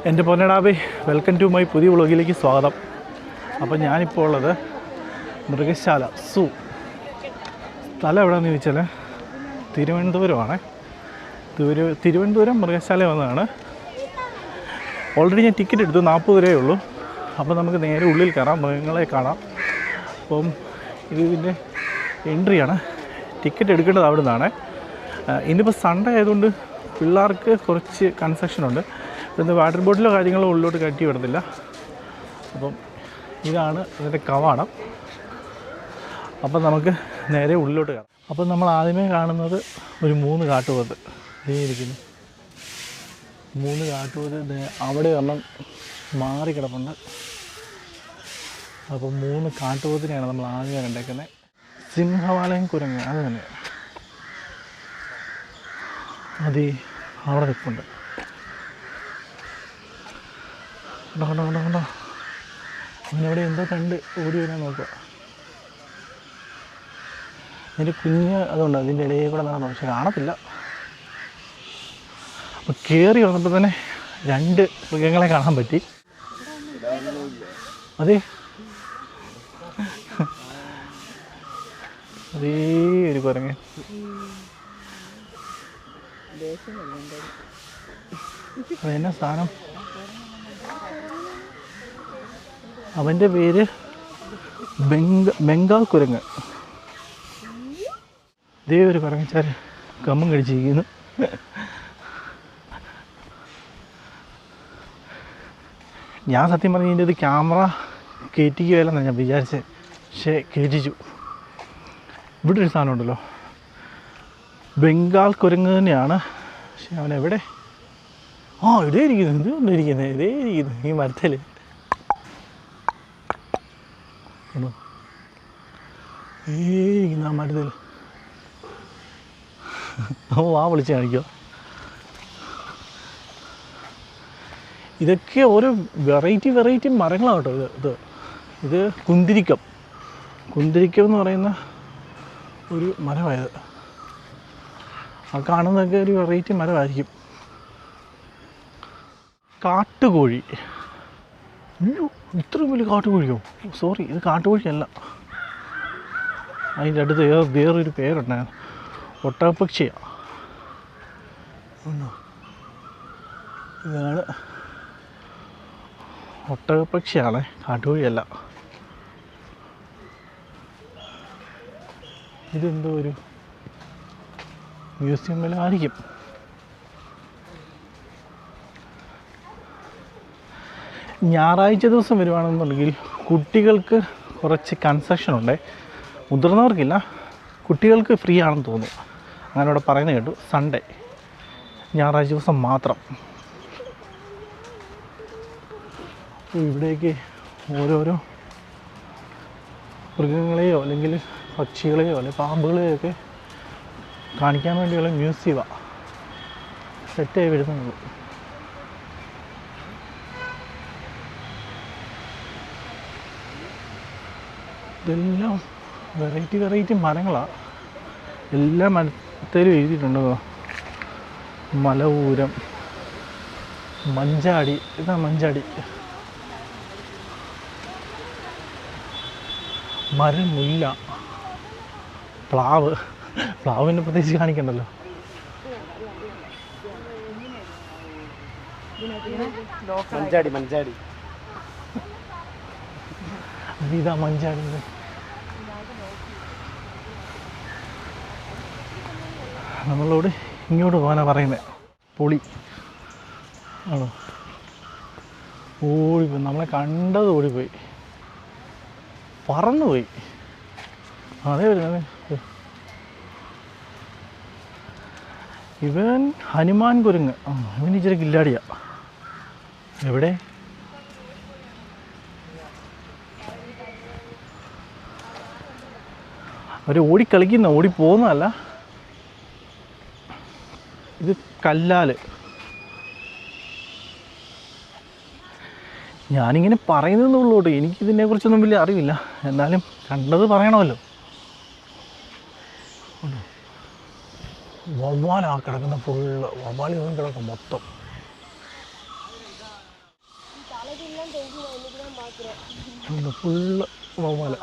എൻ്റെ പൊന്നടാബേ, welcome to my പുതിയ വ്ളോഗിലേക്ക് സ്വാഗതം. അപ്പോൾ ഞാനിപ്പോൾ ഉള്ളത് മൃഗശാല സൂ. സ്ഥലം എവിടെയാണെന്ന് ചോദിച്ചാൽ തിരുവനന്തപുരമാണ്. തിരുവനന്തപുരം മൃഗശാല വന്നതാണ്. ഓൾറെഡി ഞാൻ ടിക്കറ്റ് എടുത്തു, 40 രൂപയേ ഉള്ളൂ. അപ്പോൾ നമുക്ക് നേരെ ഉള്ളിൽ കയറാം, മൃഗങ്ങളെ കാണാം. അപ്പം ഇതിൻ്റെ എൻട്രിയാണ്. ടിക്കറ്റ് എടുക്കേണ്ടത് അവിടെ നിന്നാണ്. ഇന്നിപ്പോൾ സൺഡേ ആയതുകൊണ്ട് പിള്ളേർക്ക് കുറച്ച് കൺസെഷനുണ്ട്. ഇന്ന് വാട്ടർ ബോട്ടിലോ കാര്യങ്ങളോ ഉള്ളിലോട്ട് കയറ്റി വിടത്തില്ല. അപ്പം ഇതാണ് ഇതിൻ്റെ കവാടം. അപ്പം നമുക്ക് നേരെ ഉള്ളിലോട്ട് കയറാം. അപ്പം നമ്മൾ ആദ്യമേ കാണുന്നത് ഒരു 3 കാട്ടുപോത്ത്. ഇതേ ഇരിക്കുന്നു 3 കാട്ടുപോത്ത്. അവിടെ ഒരെണ്ണം മാറി കിടപ്പുണ്ട്. അപ്പം 3 കാട്ടുപോത്തിനെയാണ് നമ്മൾ ആദ്യമേ കണ്ടേക്കുന്നത്. സിംഹവാലയും കുരങ്ങ് അത് തന്നെ അത് അവിടെ നിൽപ്പുണ്ട്. കണ്ടോ കണ്ടോ കണ്ടോ കണ്ടോ, അവനവിടെ എന്തോ കണ്ട് ഓടി വരാൻ നോക്കുക. അതിൻ്റെ കുഞ്ഞ് അതുകൊണ്ട് അതിൻ്റെ ഇടയിൽ കൂടെ നടന്നു, പക്ഷെ കാണത്തില്ല. അപ്പോൾ കയറി വന്നപ്പോൾ തന്നെ 2 മൃഗങ്ങളെ കാണാൻ പറ്റി. അതെ അതേ ഒരു കുരങ്ങൻ. അതെന്നാ സാധനം? അവൻ്റെ പേര് ബംഗാൾ കുരങ്ങ്. ഇതേ ഒരു കുരങ്ങച്ചാൽ കമ്മും കഴിച്ചിരിക്കുന്നു. ഞാൻ സത്യം പറഞ്ഞ് ഇതിൻ്റെ ഒരു ക്യാമറ കയറ്റിക്കുകയല്ലെന്നാണ് ഞാൻ വിചാരിച്ചത്, പക്ഷേ കയറ്റിച്ചു. ഇവിടെ ഒരു സാധനം ഉണ്ടല്ലോ, ബംഗാൾ കുരങ്ങ് തന്നെയാണ്. പക്ഷെ അവനെവിടെ? ഇതേ ഇരിക്കുന്നു, ഇതൊന്നിരിക്കുന്നത്, ഇതേ ഇരിക്കുന്നു ഈ മരത്തിൽ. ഇരിക്കുന്ന ആ മരത്തിൽ വിളിച്ച് കാണിക്കുക. ഇതൊക്കെ ഓരോ വെറൈറ്റി മരങ്ങളാണ് കേട്ടോ. ഇത് കുന്തിരിക്കം എന്ന് പറയുന്ന ഒരു മരമായത്. ആ കാണുന്നതൊക്കെ ഒരു വെറൈറ്റി മരമായിരിക്കും. കാട്ടുകോഴി. അയ്യോ, ഇത്രയും വലിയ കാട്ടുകോഴിയോ? സോറി, ഇത് കാട്ടുകോഴിയല്ല. അതിൻ്റെ അടുത്ത് വേറൊരു പേരുണ്ടായിരുന്നു, ഒട്ടകപ്പക്ഷിയാണ്. ഇതാണ് ഒട്ടകപ്പക്ഷിയാണ്, കാട്ടുകോഴിയല്ല. ഇതെന്തോ ഒരു മ്യൂസിയം വല്ല ആയിരിക്കും. ഞായറാഴ്ച ദിവസം വരുവാണെന്നുണ്ടെങ്കിൽ കുട്ടികൾക്ക് കുറച്ച് കൺസെഷനുണ്ട്. മുതിർന്നവർക്കില്ല, കുട്ടികൾക്ക് ഫ്രീ ആണെന്ന് തോന്നുന്നു. അങ്ങനെ ഇവിടെ പറയുന്നത് കേട്ടു. സൺഡേ, ഞായറാഴ്ച ദിവസം മാത്രം. ഇവിടേക്ക് ഓരോരോ മൃഗങ്ങളെയോ അല്ലെങ്കിൽ പക്ഷികളെയോ അല്ലെങ്കിൽ പാമ്പുകളെയോ ഒക്കെ കാണിക്കാൻ വേണ്ടിയുള്ള മ്യൂസിയമാണ് സെറ്റായി വരുന്നുള്ളൂ. ഇതെല്ലാം വെറൈറ്റി മരങ്ങളാണ്. എല്ലാ മരത്തിലും എഴുതിയിട്ടുണ്ടോ, മലപൂരം, മഞ്ചാടി. ഇതാ മഞ്ചാടി. മരമുല്ല, പ്ലാവിനെ പ്രത്യേകിച്ച് കാണിക്കണ്ടല്ലോ. മഞ്ചാടി ഇതാ മഞ്ചാടി. നമ്മളോട് ഇങ്ങോട്ട് പോകാനാണ് പറയുന്നത്. പൊളി ആണോ? ഓടിപ്പോയി, നമ്മളെ കണ്ടത് ഓടിപ്പോയി, പറന്നുപോയി. അതേ വരുന്നത്. ഇവൻ ഹനുമാൻ കുരങ്ങ്. ഇവൻ ഇച്ചിരി കില്ലാടിയാ. എവിടെ? അവർ ഓടിക്കളിക്കുന്ന, ഓടിപ്പോകുന്നതല്ല. ഇത് കല്ലാല്. ഞാനിങ്ങനെ പറയുന്നതെന്നുള്ളൂ കേട്ടോ, എനിക്കിതിനെക്കുറിച്ചൊന്നും വലിയ അറിവില്ല. എന്നാലും കണ്ടത് പറയണമല്ലോ. വവ്വാലാ കിടക്കുന്ന, ഫുള്ള് വവ്വാലി കിടക്കും മൊത്തം. ഫുള്ള് വവ്വാല.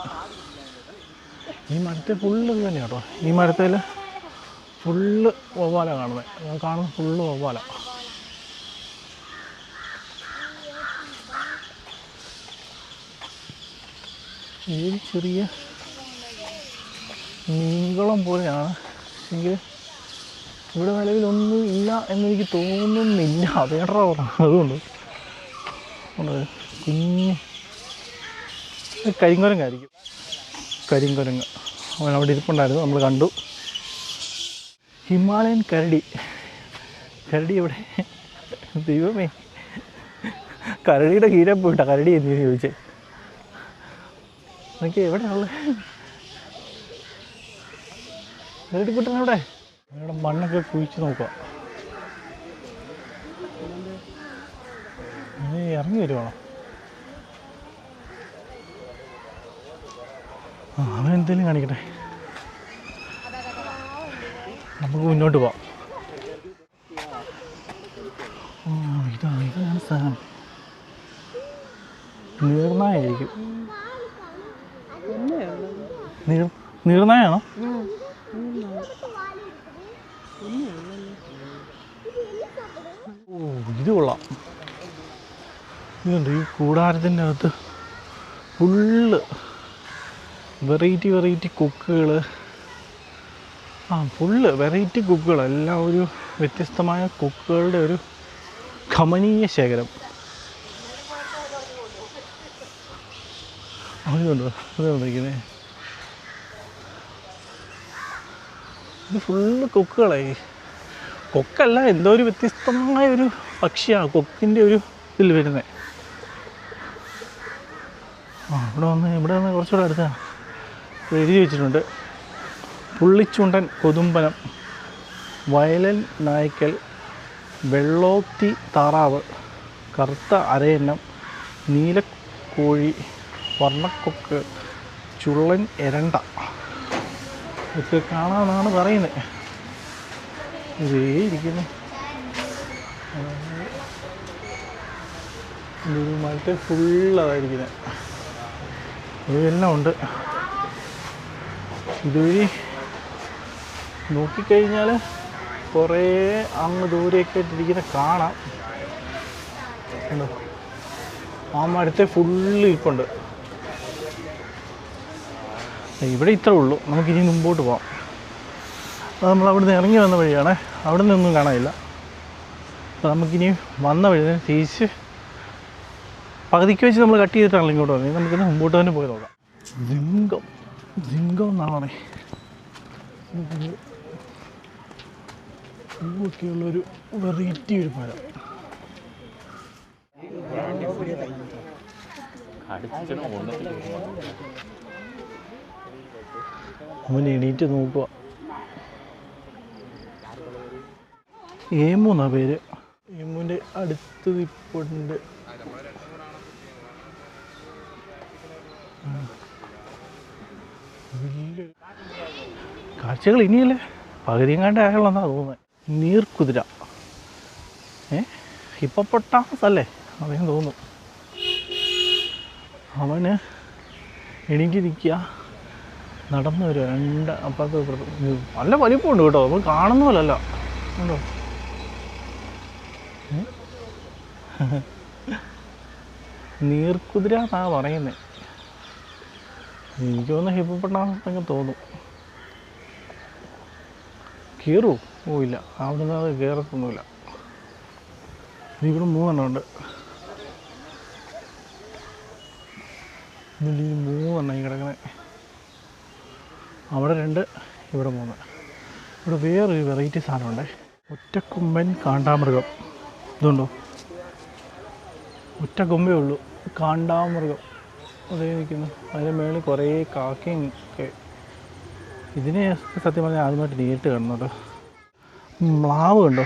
ഈ മരത്തെ ഫുള്ള് ഇത് തന്നെയാണ് കേട്ടോ. ഈ മരത്തിൽ ഫുള്ള് വവ്വാല കാണുന്നത്. ഞാൻ കാണുന്നത് ഫുള്ള് വവ്വാല. ഈ ചെറിയ മീൻകുളം പോലെയാണ്. എങ്കിൽ ഇവിടെ നിലവിലൊന്നും ഇല്ല എന്നെനിക്ക് തോന്നുന്നില്ല. അതേടാ അതുകൊണ്ട് കുഞ്ഞ് കരിങ്കുരങ്ങായിരിക്കും. കരിങ്കുരങ്ങ് അവൻ അവിടെ ഇരിപ്പുണ്ടായിരുന്നു, നമ്മൾ കണ്ടു. ഹിമാലയൻ കരടി. കരടി എവിടെ? ദൈവമേ, കരടിയുടെ കീഴെ പോയിട്ടാ കരടി എന്തിനു ചോദിച്ചേ. എനിക്ക് എവിടെയാണുള്ളത്? കരടിക്കുട്ടൻ എവിടെ? ഇവിടെ മണ്ണൊക്കെ കുഴിച്ച് നോക്കുക. ഇറങ്ങി വരുവാണോ? അവൻ എന്തെങ്കിലും കാണിക്കട്ടെ. നമുക്ക് മുന്നോട്ട് പോവാം. ഇതാണ് സാധനം. നീർനായായിരിക്കും. നീർനായാണോ? ഓ, ഇത് കൊള്ളാം. ഇതുണ്ട്. ഈ കൂടാരത്തിൻ്റെ അകത്ത് ഫുള്ള് വെറൈറ്റി കുക്കുകൾ. ഫുള്ള് വെറൈറ്റി കുക്കുകൾ. എല്ലാം ഒരു വ്യത്യസ്തമായ കുക്കുകളുടെ ഒരു കമനീയ ശേഖരം. അതുകൊണ്ടോ ഇരിക്കുന്നത്. ഇത് ഫുള്ള് കൊക്കുകളായി. കൊക്കല്ല, എന്തോ ഒരു വ്യത്യസ്തമായ ഒരു പക്ഷിയാണ് കൊക്കിൻ്റെ ഒരു ഇതിൽ വരുന്നത്. ഇവിടെ വന്ന് കുറച്ചുകൂടെ അടുത്താണ് എഴുതി വെച്ചിട്ടുണ്ട്. പുള്ളിച്ചുണ്ടൻ കൊതുമ്പനം, വയലൻ നായ്ക്കൽ, വെള്ളോത്തി താറാവ്, കറുത്ത അരയന്നം, നീലക്കോഴി, വർണ്ണക്കൊക്ക്, ചുള്ളൻ എരണ്ട ഇതൊക്കെ കാണാമെന്നാണ് പറയുന്നത്. ഇതേ ഇരിക്കുന്നു. ഇതൊരു മരത്തെ ഫുള്ളതായിരിക്കുന്നത്. ഇതെല്ലാം ഉണ്ട്. ഇതുവഴി നോക്കിക്കഴിഞ്ഞാൽ കുറേ അങ്ങ് ദൂരെയൊക്കെ ഇട്ടിരിക്കുന്ന കാണാം. ആ മരത്തെ ഫുള്ള് ഇരിപ്പുണ്ട്. ഇവിടെ ഇത്രേ ഉള്ളൂ. നമുക്കിനി മുമ്പോട്ട് പോകാം. അത് നമ്മളവിടുന്ന് ഇറങ്ങി വന്ന വഴിയാണ്. അവിടെ നിന്നൊന്നും കാണാനില്ല. അപ്പോൾ നമുക്കിനി വന്ന വഴി തിരിച്ച് പകുതിക്ക് വെച്ച് നമ്മൾ കട്ട് ചെയ്തിട്ടാണല്ലോ ഇങ്ങോട്ട് വന്നത്. നമുക്കിന്ന് മുമ്പോട്ട് തന്നെ പോയി നോക്കാം. ജിങ്കം എന്നാണ് പറയുന്നത്. പൂവൊക്കെയുള്ളൊരു വെറൈറ്റി ഒരു മരം. അവൻ എണീറ്റ് നോക്കുക. ഏമു എന്നാ പേര്. ഏമുവിൻ്റെ അടുത്ത് നിൽപ്പുണ്ട്. കാഴ്ചകൾ ഇനിയല്ലേ പകുതിയും കണ്ട ആയുള്ളതെന്നാണ് തോന്നുന്നത്. നീർക്കുതിര. ഹിപ്പോപ്പൊട്ടാമസ് അല്ലേ? അതേന്ന് തോന്നുന്നു. അവന് എണീറ്റ് നിൽക്കുക, നടന്നു വരിക. രണ്ട് അപ്പുറത്ത് നല്ല വലിപ്പമുണ്ട് കേട്ടോ. നമ്മൾ കാണുന്ന പോലല്ല. ഉണ്ടോ? നീർക്കുതിര എന്നാണ് പറയുന്നത്. എനിക്ക് തോന്നുന്നു ഹിപ്പോപ്പൊട്ടാമസ് തോന്നും. കയറുമോ? ഓ ഇല്ല, അവിടെ നിന്ന് അത് കയറത്തൊന്നുമില്ല. ഇവിടെ 3 ഉണ്ട്. ഇതിൽ 3 ഈ കിടക്കുന്നത്. അവിടെ 2, ഇവിടെ 3. ഇവിടെ വേറൊരു വെറൈറ്റി സാധനമുണ്ട്. ഒറ്റക്കൊമ്പൻ കാണ്ടാമൃഗം. ഇതുണ്ടോ? ഒറ്റ കൊമ്പേ ഉള്ളൂ. കാണ്ടാമൃഗം അതേ നിൽക്കുന്നു. അതിൻ്റെ മേളിൽ കുറേ കാക്കയും ഒക്കെ. ഇതിനെ സത്യം പറഞ്ഞാൽ ആദ്യമായിട്ട് നേരിട്ട് കാണുന്നുണ്ട്. മ്ലാവ് കണ്ടോ?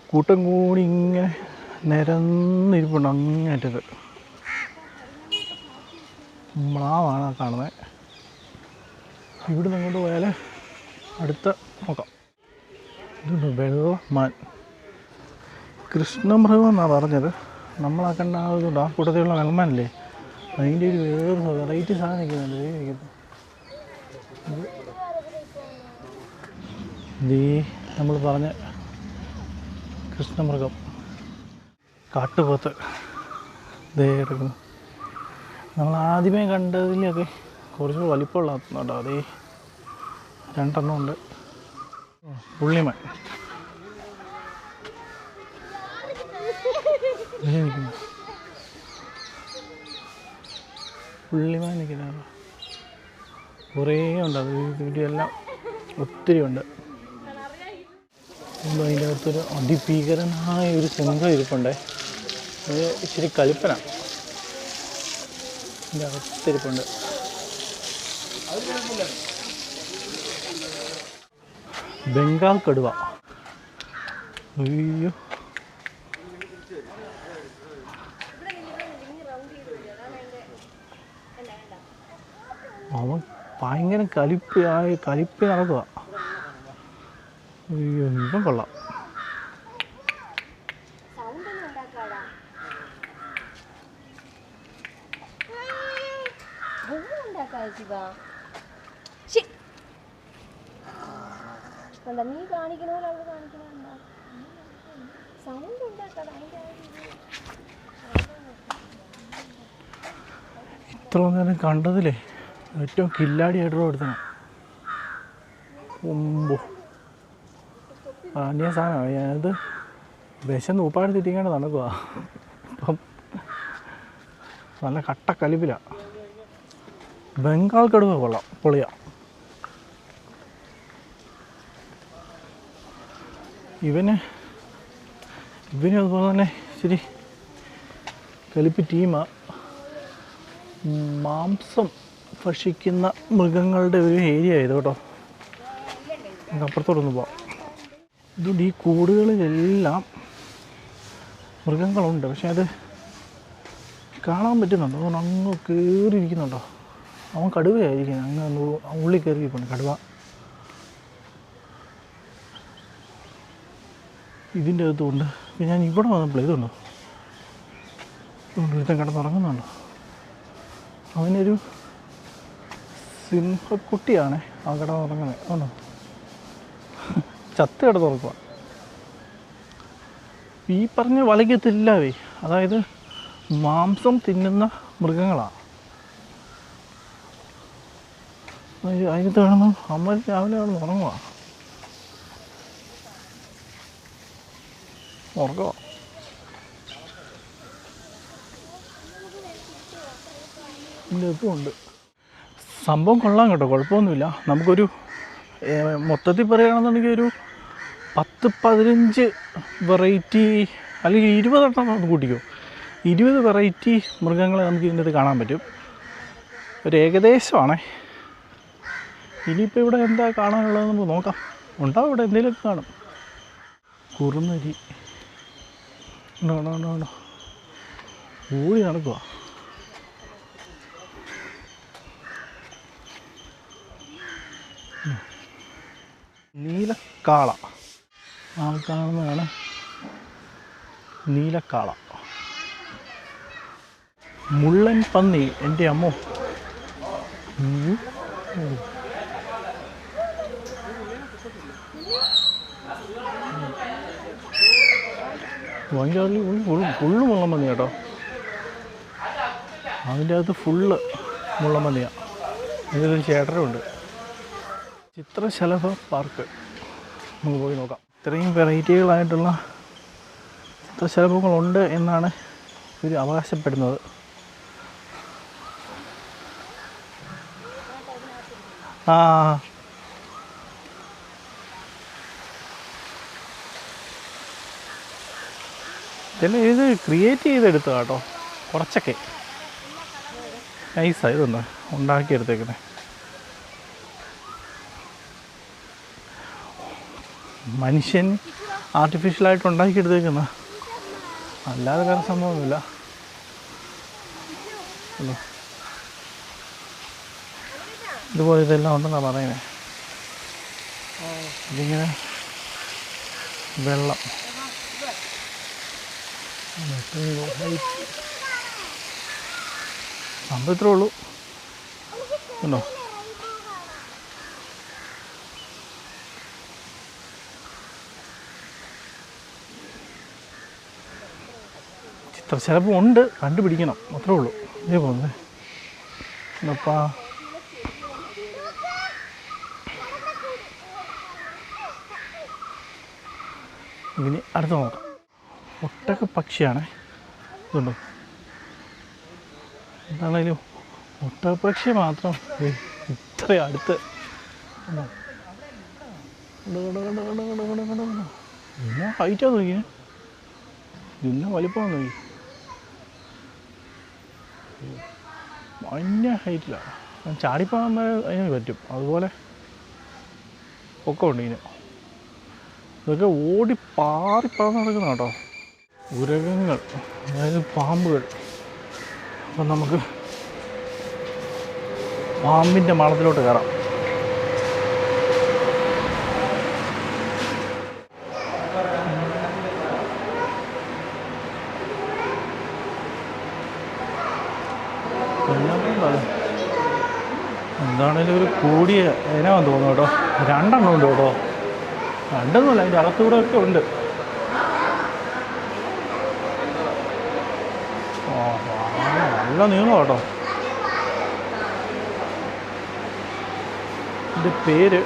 കൂട്ടം കൂടി ഇങ്ങനെ നിരന്നിരിപ്പുണ്ട് അങ്ങേറ്റത്. മ്ലാവാണ് ആ കാണുന്നത്. ഇവിടെ നിന്ന് അങ്ങോട്ട് പോയാൽ അടുത്ത നോക്കാം. ഇതുണ്ട് വെള്ളമാൻ. കൃഷ്ണമൃഗം എന്നാണ് പറഞ്ഞത്. നമ്മളാ കണ്ട ആ കൂട്ടത്തിലുള്ള വെള്ളമാനല്ലേ, അതിൻ്റെ ഒരു വേറെ വെറൈറ്റി സാധനം നിൽക്കുന്നുണ്ട്. നമ്മൾ പറഞ്ഞ കൃഷ്ണമൃഗം കാട്ടുപോത്ത് ദേ കിടക്കുന്നു. നമ്മൾ ആദ്യമേ കണ്ടതിലൊക്കെ കുറച്ച് വലിപ്പമുള്ള കേട്ടോ. അതേ 2 എണ്ണം ഉണ്ട്. പുള്ളിമാൻ പുള്ളിമാൻ നിൽക്കുന്ന കുറേ ഉണ്ട്. അത് വീട്ടിലെല്ലാം ഒത്തിരി ഉണ്ട്. അതിൻ്റെ അകത്തൊരു അതിഭീകരനായ ഒരു സിംഹം ഇരിപ്പുണ്ട്. അത് ഇച്ചിരി കലിപ്പന ഇതിൻ്റെ അകത്തിരിപ്പുണ്ട്. ബംഗാൾ കടുവ. അയ്യോ, അവൻ ഭയങ്കര കലിപ്പ് നടക്കുക. അയ്യോ, ഇപ്പം കൊള്ളാം. ഇത്ര നേരം കണ്ടതിലേ ഏറ്റവും കില്ലാടിയായിട്ടുള്ള എടുത്തണം. മുമ്പോ അന്യ സാധനമാണ്. ഞാനത് വിശന്ന് ഉപ്പാട് തിരിക്കേണ്ട നടക്കുക. ഇപ്പം നല്ല കട്ടക്കലിപ്പിലാണ്. ബംഗാൾ കടുവ കൊള്ളാം, പൊളിയാ. ഇവന് അതുപോലെ തന്നെ ഇച്ചിരി കലിപ്പ് ടീമാണ്. മാംസം ഭക്ഷിക്കുന്ന മൃഗങ്ങളുടെ ഒരു ഏരിയ ആയത് കേട്ടോ. നമുക്ക് അപ്പുറത്തോട്ടൊന്ന് പോവാം. ഇതുകൊണ്ട് ഈ കൂടുകളിലെല്ലാം മൃഗങ്ങളുണ്ട്. പക്ഷെ അത് കാണാൻ പറ്റുന്നുണ്ടോ? അതുകൊണ്ട് അങ്ങ് കയറിയിരിക്കുന്നുണ്ടോ? അവൻ കടുവയായിരിക്കും. അങ്ങ് ഉള്ളിൽ കയറിയിരിക്കുന്നു കടുവ. ഇതിൻ്റെ അകത്തുണ്ട്. പിന്നെ ഞാൻ ഇവിടെ വന്നപ്പോൾ ഇതുണ്ടോ, ഒരുത്തൻ കിടന്നുറങ്ങുന്നുണ്ടോ? അവനൊരു സിംഹക്കുട്ടിയാണ് ആ കിടന്നുറങ്ങുന്നത്. ആണോ? ചത്ത് കിടന്നുറക്കുക. ഈ പറഞ്ഞ വലയ്ക്കത്തില്ലാവേ. അതായത് മാംസം തിന്നുന്ന മൃഗങ്ങളാണ്. അതിനകത്ത് കിടന്ന് അമ്മ രാവിലെ കിടന്ന് ഉറങ്ങുക. ഇതിൻ്റെ ഉണ്ട്. സംഭവം കൊള്ളാം കേട്ടോ, കുഴപ്പമൊന്നുമില്ല. നമുക്കൊരു മൊത്തത്തിൽ പറയുകയാണെന്നുണ്ടെങ്കിൽ ഒരു 10-15 വെറൈറ്റി അല്ലെങ്കിൽ 20 എണ്ണം നമുക്ക് കൂട്ടിക്കോ. 20 വെറൈറ്റി മൃഗങ്ങളെ നമുക്ക് ഇതിൻ്റെ കാണാൻ പറ്റും. ഒരു ഏകദേശമാണേ. ഇനിയിപ്പോൾ ഇവിടെ എന്താ കാണാനുള്ളത് നമുക്ക് നോക്കാം. ഉണ്ടാവും, ഇവിടെ എന്തെങ്കിലുമൊക്കെ കാണും. കുറുനരി ഉണ്ടോ ഓടി നടക്കുക. നീലക്കാള. ആ കാണുന്നതാണ് നീലക്കാള. മുള്ളൻ പന്നി. എൻ്റെ അമ്മോ, അതിൻ്റെ ഫുള്ള് മുള്ളൻപന്നി കേട്ടോ. അതിൻ്റെ അകത്ത് ഫുള്ള് മുള്ളൻപന്നിയാണ്. ഇതിലൊരു ചേട്ടനുണ്ട്. ചിത്രശലഭ പാർക്ക് നമുക്ക് പോയി നോക്കാം. ഇത്രയും വെറൈറ്റികളായിട്ടുള്ള ചിത്രശലഭങ്ങളുണ്ട് എന്നാണ് ഇവർ അവകാശപ്പെടുന്നത്. ഇതെല്ലാം ഇത് ക്രിയേറ്റ് ചെയ്തെടുത്ത കേട്ടോ. കുറച്ചൊക്കെ നൈസാണ് ഇതൊന്ന് ഉണ്ടാക്കിയെടുത്തേക്കുന്നത്. മനുഷ്യൻ ആർട്ടിഫിഷ്യലായിട്ട് ഉണ്ടാക്കിയെടുത്തേക്കുന്ന, അല്ലാതെ വേറെ സംഭവമൊന്നുമില്ല. ഇതുപോലെ ഇതെല്ലാം ഉണ്ടെന്നാണ് പറയുന്നത്. ഇതിങ്ങനെ വെള്ളം സംഭവം ഇത്രേ ഉള്ളൂ. ഉണ്ടോ? ചിലപ്പോൾ ഉണ്ട്, കണ്ടുപിടിക്കണം, അത്രേ ഉള്ളൂ. ഇതേ പോകുന്നത് അപ്പാ ഇനി അടുത്ത് നോക്കാം. ഒട്ടക പക്ഷിയാണ്. ഇതുണ്ടോ? എന്താണേലും ഒട്ടക പക്ഷി മാത്രം ഇത്ര അടുത്ത് പിന്നെ ഹൈറ്റാ നോക്കി, പിന്നെ വലിപ്പമാണ് നോക്കി, ഭയങ്കര ഹൈറ്റിലാണ്. ചാടിപ്പോകാൻ അതിന് പറ്റും, അതുപോലെ ഒക്കെ ഉണ്ട് ഇതിന്. ഇതൊക്കെ ഓടി പാറിപ്പാന്ന് നടക്കുന്ന കേട്ടോ. ഉരകങ്ങൾ, അതായത് പാമ്പുകൾ. അപ്പം നമുക്ക് പാമ്പിൻ്റെ മാളത്തിലോട്ട് കയറാം. എന്താണേലും ഒരു കൂടിയ ഇനമാണെന്ന് തോന്നുന്നു കേട്ടോ. 2 എണ്ണം ഉണ്ട് കേട്ടോ. 2 ഒന്നുമല്ല, അതിൻ്റെ അകത്തൂടെ ഒക്കെ ഉണ്ട്. നല്ല നീളം കേട്ടോ. ഇതിൻ്റെ പേര്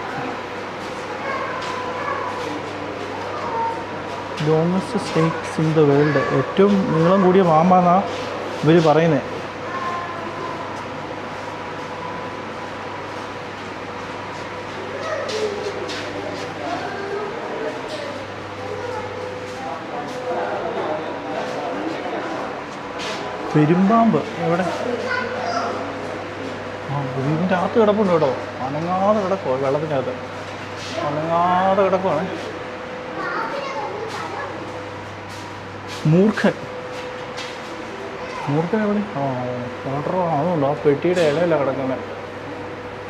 longest snakes in the world. ഏറ്റവും നീളം കൂടിയ പാമ്പാണെന്നാണ് ഇവർ പറയുന്നത്. പെരുമ്പാമ്പ് എവിടെ? വീടിൻ്റെ അകത്ത് കിടപ്പുണ്ട് കേട്ടോ. അനങ്ങാതെ കിടക്കുമോ, വെള്ളത്തിനകത്ത് അനങ്ങാതെ കിടക്കുവാണ്. മൂർഖൻ എവിടെ? ഓർഡറോ അതുണ്ടോ? ആ പെട്ടിയുടെ ഇലയിലാണ് കിടക്കുന്നത്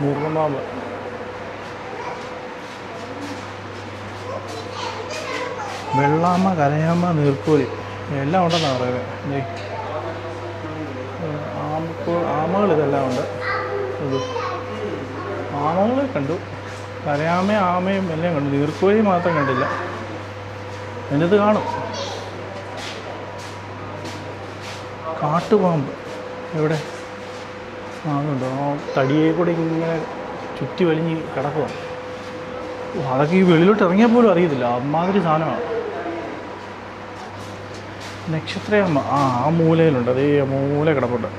മൂർഖൻ പാമ്പ്. വെള്ളാമ, കരയാമ, നീർക്കോലി എല്ലാം ഉണ്ടെന്നാണ് പറയുന്നത്. ആമകൾ ഇതെല്ലാം ഉണ്ട്. ആമകളെ കണ്ടു, കരയാമയും ആമയും എല്ലാം കണ്ടു, നീർക്കോലി മാത്രം കണ്ടില്ല. എൻ്റെ ഇത് കാണും. കാട്ടുപാമ്പ് എവിടെ? അതുണ്ടോ? തടിയെ കൂടെ ഇങ്ങനെ ചുറ്റി വലിഞ്ഞ് കിടക്കുക. അതൊക്കെ ഈ വെളിയിലോട്ട് ഇറങ്ങിയാൽ പോലും അറിയത്തില്ല, അമ്മാതിരി സാധനമാണ്. നക്ഷത്രയമ്മ ആ മൂലയിലുണ്ട്, അതേ മൂല കിടപ്പുണ്ട്.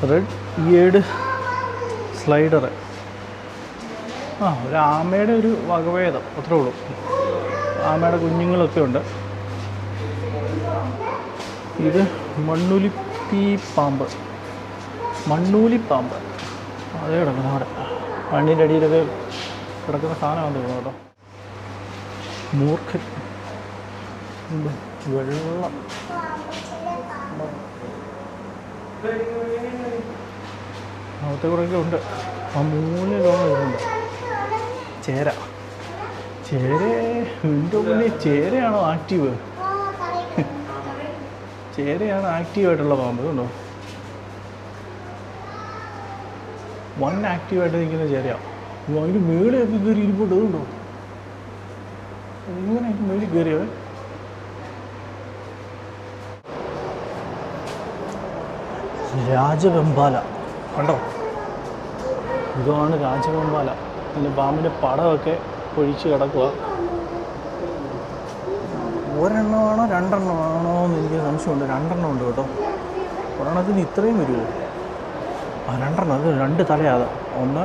Red eared slider. ഒരു ആമയുടെ ഒരു വകഭേദം, അത്രേ ഉള്ളൂ. ആമയുടെ കുഞ്ഞുങ്ങളൊക്കെ ഉണ്ട്. ഇത് മണ്ണൂലിപ്പാമ്പ് അതേ കിടക്കുന്നു അവിടെ. മണ്ണിൻ്റെ അടിയിലൊക്കെ കിടക്കുന്ന സാധനമാണെന്ന് തോന്നുന്നു കേട്ടോ. മൂർഖൻ, വെള്ളം അകത്തെ കൂടെയൊക്കെ ഉണ്ട്. ആ മൂലയിലോളം ഉണ്ട്. ചേരയാണോ ആക്റ്റീവ്? ചേരയാണ് ആക്റ്റീവായിട്ടുള്ള പാമ്പ്. ഉണ്ടോ? 1 ആക്റ്റീവായിട്ട് നിൽക്കുന്ന ചേരയാണ്. അതിന് മേളിയൊക്കെ കയറി ഇരിപ്പുണ്ട്. അതുകൊണ്ടോ? ഇങ്ങനെ മേളിൽ കയറിയോ? രാജവെമ്പാല കണ്ടോ? ഇതാണ് രാജവെമ്പാല. അതിൻ്റെ പാമ്പിൻ്റെ പടമൊക്കെ ഒഴിച്ച് കിടക്കുക. ഒരെണ്ണമാണോ 2 എണ്ണമാണോ എന്ന് എനിക്ക് സംശയമുണ്ട്. 2 എണ്ണം ഉണ്ട് കേട്ടോ. ഒരെണ്ണത്തിന് ഇത്രയും വരുമോ? 2 എണ്ണം. അത് 2 തലയാണ്. 1,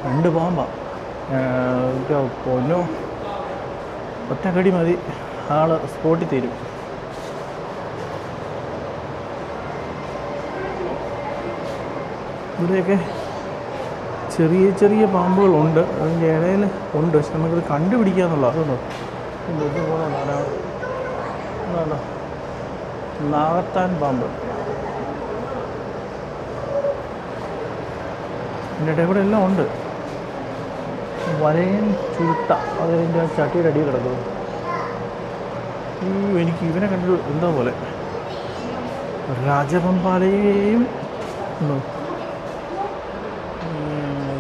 2 പാമ്പാണ്. പൊന്നോ, ഒറ്റ കടി മതി, ആൾ സ്പോട്ടിൽ തീരും. ഇവിടെയൊക്കെ ചെറിയ ചെറിയ പാമ്പുകളുണ്ട്. അതിൻ്റെ ഇടയിൽ ഉണ്ട്, പക്ഷെ നമുക്കത് കണ്ടുപിടിക്കുക എന്നുള്ളത്. അതുകൊണ്ടോ ഇത് പോലെ ധാരാളം നാഗത്താൻ പാമ്പ്. ഇതിൻ്റെ ഇടയിൽ കൂടെ എല്ലാം ഉണ്ട്. വരയൻ ചുരുട്ട, അതിൻ്റെ ചട്ടിയുടെ അടിയിൽ കിടക്കുന്നു. എനിക്ക് ഇവനെ കണ്ടു എന്താ പോലെ രാജവെമ്പാലയും ഉണ്ടോ?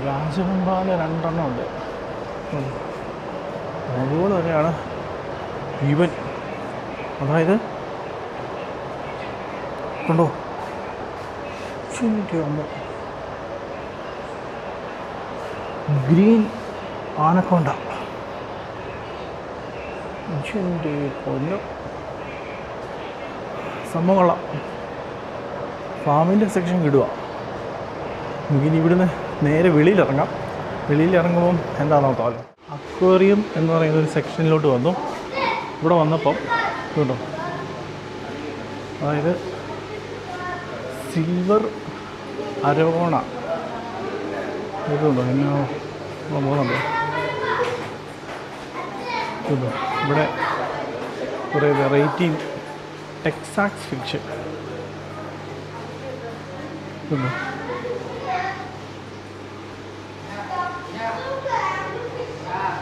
രാജവെമ്പാല 2 എണ്ണം ഉണ്ട്. അതുപോലെ തന്നെയാണ് ഇവൻ. അതായത് കണ്ടോ ഗ്രീൻ ആനക്കൊണ്ട. കൊല്ലം സംഭവം കൊള്ളാം. ഫാമിൻ്റെ സെക്ഷൻ കിടുക. നമുക്കിനി ഇവിടുന്ന് നേരെ വെളിയിലിറങ്ങാം. വെളിയിലിറങ്ങുമ്പം എന്താണെന്ന് നോക്കാമല്ലോ. അക്വേറിയം എന്ന് പറയുന്ന ഒരു സെക്ഷനിലോട്ട് വന്നു. ഇവിടെ വന്നപ്പം കേട്ടോ, അതായത് സിൽവർ അരോണ ഇതുണ്ടോ എന്നെ പോകുന്നുണ്ടോ ഇതുണ്ടോ. ഇവിടെ കുറേ വെറൈറ്റി ടെക്സാക്സ് ഫിഷ് ഇതുണ്ടോ.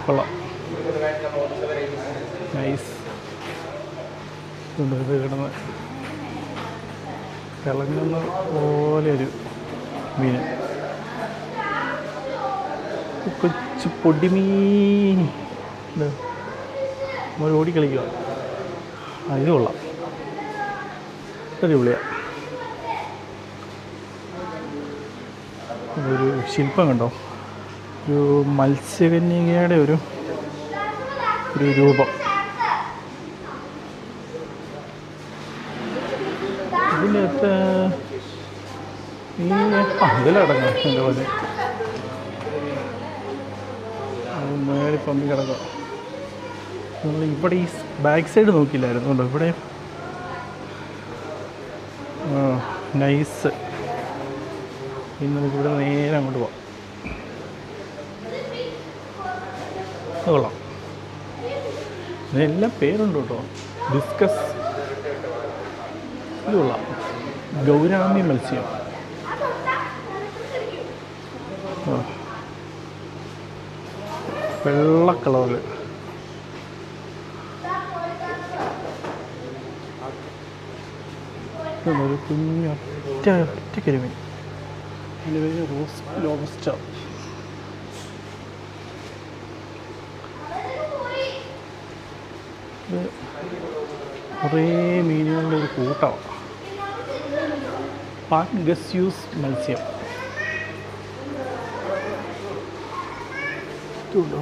കൊള്ളാം, നൈസ്. ഇതുണ്ട്, ഇത് കിടന്ന് തിളങ്ങുന്ന പോലെ ഒരു മീൻ. കൊച്ചു പൊടിമീൻ ഇത് നമ്മൾ ഓടിക്കളിക്കുക. ഇത് കൊള്ളാം, അടിപൊളിയാണ്. ഒരു ശില്പം കണ്ടോ, ഒരു മത്സ്യകന്യകയുടെ ഒരു രൂപം. ഇതിനകത്ത് ഇതിലടങ്ങാം എൻ്റെ പോലെ മേടി പമ്പി കിടക്കുക. നമ്മൾ ഇവിടെ ഈ ബാക്ക് സൈഡ് നോക്കിയില്ലായിരുന്നു കേട്ടോ. ഇവിടെ നൈസ്. ഇന്ന് നമുക്കിവിടെ നേരെ അങ്ങോട്ട് പോവാം. കൊള്ളാം, ഇതിനെല്ലാം പേരുണ്ട് കേട്ടോ. ഡിസ്കസ് ഇത് കൊള്ളാം. ഗൗരാമി മത്സ്യം. വെള്ള കളറിൽ ഒരു കുഞ്ഞ് ഒറ്റ കരിമീൻ. അതിൻ്റെ പേര് റോസ് ലോബസ്റ്റർ. ഇത് കുറേ മീനുകളുടെ ഒരു കൂട്ടമാണ്. പാൻഗസ്യൂസ് മത്സ്യം. ഇതുണ്ടോ,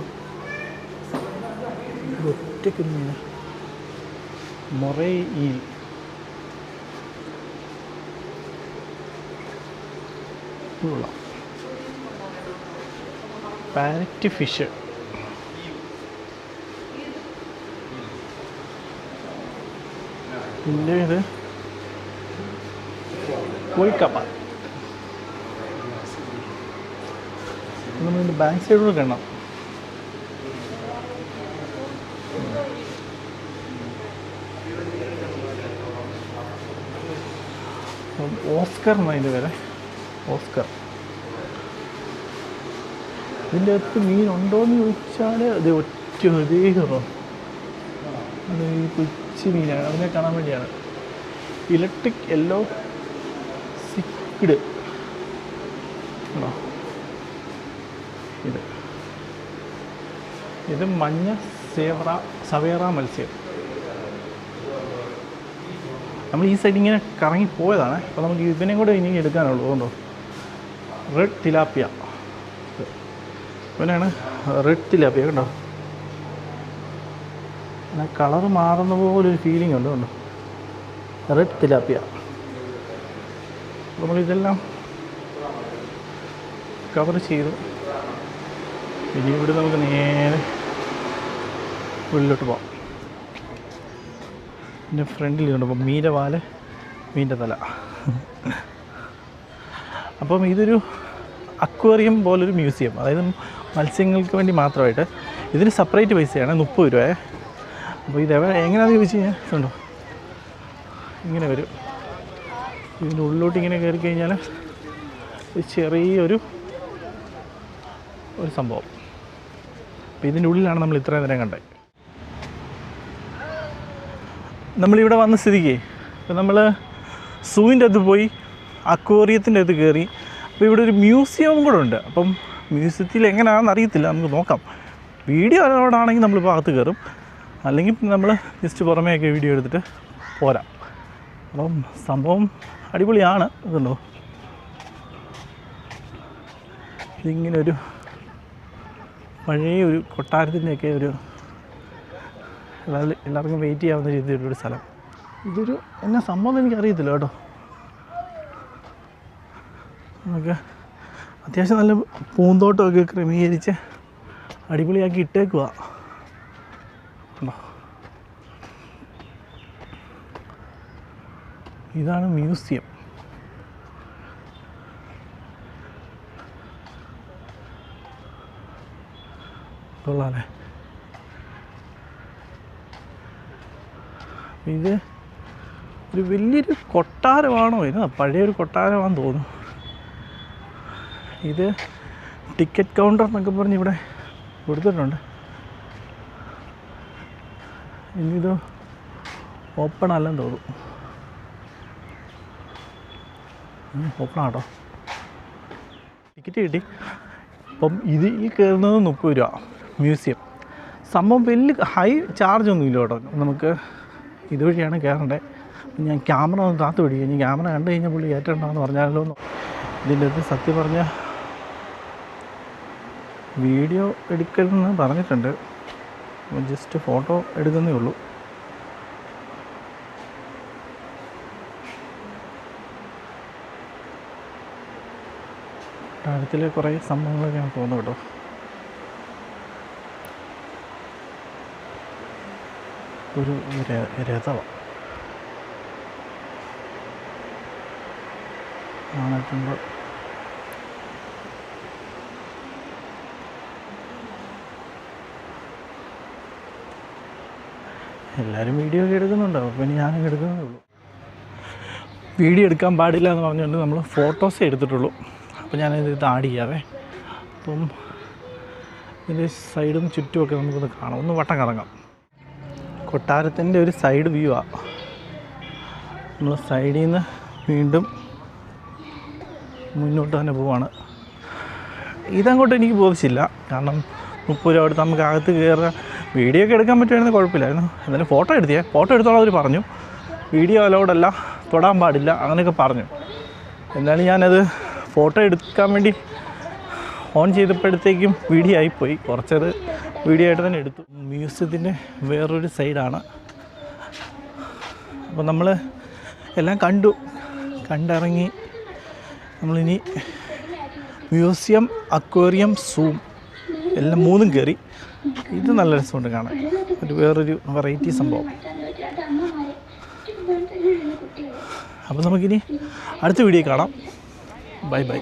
ഒറ്റയ്ക്ക് മീൻ. Moray eel. Parrot fish. പിന്നെ ഇത് കോഴിക്കപ്പ. നമ്മളിതിൻ്റെ ബാക്ക് സൈഡിലൂടെ കാണാം. ഓസ്കർ എന്നതിൻ്റെ പേര്, ഓസ്കർ. ഇതിൻ്റെ അകത്ത് മീനുണ്ടോയെന്ന് ചോദിച്ചാൽ അത് ഒറ്റ ഇതേറോ. അത് ഈ കൊച്ചു മീനാണ്, അതിനെ കാണാൻ വേണ്ടിയാണ്. ഇലക്ട്രിക് യെല്ലോ സിക്ഡ് ഇത് മഞ്ഞ സവേറ മത്സ്യം. നമ്മൾ ഈ സൈഡ് ഇങ്ങനെ കറങ്ങി പോയതാണ്. അപ്പോൾ നമുക്ക് ഇതിനെ കൂടെ ഇനി എടുക്കാനുള്ളൂ. അതുകൊണ്ടോ റെഡ് തിലാപ്പിയ. ഇവനാണ് റെഡ് തിലാപ്പിയ. കണ്ടോ, കളറ് മാറുന്ന പോലൊരു ഫീലിംഗ് ഉണ്ട്. കണ്ടോ, റെഡ് തിലാപ്പിയ. നമ്മളിതെല്ലാം കവർ ചെയ്തു. ഇനി ഇവിടെ നമുക്ക് നേരെ ഉള്ളിലോട്ട് പോകാം. എൻ്റെ ഫ്രണ്ടിൽ കണ്ടപ്പോൾ മീൻ്റെ വാല്, മീൻ്റെ തല. അപ്പം ഇതൊരു അക്വേറിയം പോലൊരു മ്യൂസിയം, അതായത് മത്സ്യങ്ങൾക്ക് വേണ്ടി മാത്രമായിട്ട്. ഇതിന് സെപ്പറേറ്റ് പൈസയാണ് 30 രൂപയെ. അപ്പോൾ ഇത് എങ്ങനെയാണെന്ന് ചോദിച്ചു കഴിഞ്ഞാൽ ഉണ്ടോ, ഇങ്ങനെ വരും. ഇതിൻ്റെ ഉള്ളിലോട്ട് ഇങ്ങനെ കയറി കഴിഞ്ഞാൽ ചെറിയൊരു സംഭവം. അപ്പോൾ ഇതിൻ്റെ ഉള്ളിലാണ് നമ്മൾ ഇത്രയും നേരം കണ്ടത്. നമ്മളിവിടെ വന്ന സ്ഥിതിക്ക് ഇപ്പം നമ്മൾ സൂവിൻ്റെ അത് പോയി അക്വേറിയത്തിൻ്റെ അത് കയറി. അപ്പോൾ ഇവിടെ ഒരു മ്യൂസിയം കൂടെ ഉണ്ട്. അപ്പം മ്യൂസിയത്തിൽ എങ്ങനെയാണെന്ന് അറിയത്തില്ല, നമുക്ക് നോക്കാം. വീഡിയോ അലോടാണെങ്കിൽ നമ്മളിപ്പോൾ അകത്ത് കയറും, അല്ലെങ്കിൽ നമ്മൾ ജസ്റ്റ് പുറമേയൊക്കെ വീഡിയോ എടുത്തിട്ട് പോരാം. അപ്പം സംഭവം അടിപൊളിയാണ്. ഇതുണ്ടോ, ഇതിങ്ങനെ ഒരു പഴയ ഒരു കൊട്ടാരത്തിൻ്റെയൊക്കെ ഒരു എല്ലാവർക്കും വെയിറ്റ് ചെയ്യാവുന്ന രീതിയിലുള്ളൊരു സ്ഥലം. ഇതൊരു എന്നാ സംഭവം എനിക്കറിയത്തില്ല കേട്ടോ. നമുക്ക് അത്യാവശ്യം നല്ല പൂന്തോട്ടമൊക്കെ ക്രമീകരിച്ച് അടിപൊളിയാക്കി ഇട്ടേക്കുക. ഇതാണ് മ്യൂസിയം. കൊള്ളാല്ലേ. ഇത് ഒരു വലിയൊരു കൊട്ടാരമാണോ? ഇത് പഴയൊരു കൊട്ടാരമാണെന്ന് തോന്നുന്നു. ഇത് ടിക്കറ്റ് കൗണ്ടർ എന്നൊക്കെ പറഞ്ഞ് ഇവിടെ കൊടുത്തിട്ടുണ്ട്. ഇനിയിത് ഓപ്പൺ അല്ലെന്ന് തോന്നുന്നു. ഓപ്പൺ ആട്ടോ. ടിക്കറ്റ് കിട്ടി. അപ്പം ഈ കയറുന്നത് 30 രൂപ. മ്യൂസിയം സംഭവം വലിയ ഹൈ ചാർജൊന്നും ഇല്ല കേട്ടോ. നമുക്ക് ഇതുവഴിയാണ് കയറേണ്ടത്. ഞാൻ ക്യാമറ ഒന്ന് താത്ത് പിടിക്കും. ഇനി ക്യാമറ കണ്ടു കഴിഞ്ഞാൽ പുള്ളി ഏറ്റണ്ടാന്ന് പറഞ്ഞാലോ എന്ന്. ഇതിൻ്റെ അടുത്ത് സത്യം പറഞ്ഞ വീഡിയോ എടുക്കലെന്ന് പറഞ്ഞിട്ടുണ്ട്. ജസ്റ്റ് ഫോട്ടോ എടുക്കുന്നേ ഉള്ളൂ. അടുത്തിലെ കുറേ സംഭവങ്ങളൊക്കെയാണ് തോന്നുന്നു കേട്ടോ. ഒരു രഥമാണ് ആണെത്തുമ്പോൾ. എല്ലാവരും വീഡിയോ ഒക്കെ എടുക്കുന്നുണ്ടാവും. അപ്പോൾ ഇനി ഞാനും എടുക്കുന്നേ ഉള്ളൂ. വീഡിയോ എടുക്കാൻ പാടില്ല എന്ന് പറഞ്ഞുകൊണ്ട് നമ്മൾ ഫോട്ടോസേ എടുത്തിട്ടുള്ളൂ. അപ്പോൾ ഞാനിത് ആഡ് ചെയ്യാവേ. അപ്പം ഇതിൻ്റെ സൈഡും ചുറ്റുമൊക്കെ നമുക്കൊന്ന് കാണാം. ഒന്ന് വട്ടം കറങ്ങാം. കൊട്ടാരത്തിൻ്റെ ഒരു സൈഡ് വ്യൂ ആണ്. നമ്മൾ സൈഡിൽ നിന്ന് വീണ്ടും മുന്നോട്ട് തന്നെ പോവാണ്. ഇതങ്ങോട്ട് എനിക്ക് ബോധിച്ചില്ല. കാരണം 30 രൂപ എടുത്ത് നമുക്ക് അകത്ത് കയറുക. വീഡിയോ ഒക്കെ എടുക്കാൻ പറ്റുമായിരുന്നു, കുഴപ്പമില്ലായിരുന്നു. എന്തായാലും ഫോട്ടോ എടുത്തോളം അവർ പറഞ്ഞു. വീഡിയോ അലൗഡല്ല, തൊടാൻ പാടില്ല, അങ്ങനെയൊക്കെ പറഞ്ഞു. എന്തായാലും ഞാനത് ഫോട്ടോ എടുക്കാൻ വേണ്ടി ഓൺ ചെയ്തപ്പോഴത്തേക്കും വീഡിയോ ആയിപ്പോയി. കുറച്ചത് വീഡിയോ ആയിട്ട് തന്നെ എടുത്തു. മ്യൂസിയത്തിൻ്റെ വേറൊരു സൈഡാണ്. അപ്പോൾ നമ്മൾ എല്ലാം കണ്ടിറങ്ങി നമ്മളിനി മ്യൂസിയം, അക്വേറിയം, സൂ എല്ലാം 3 കയറി. ഇത് നല്ല രസമുണ്ട് കാണാൻ. വേറൊരു വെറൈറ്റി സംഭവം. അപ്പോൾ നമുക്കിനി അടുത്ത വീഡിയോ കാണാം. Bye bye.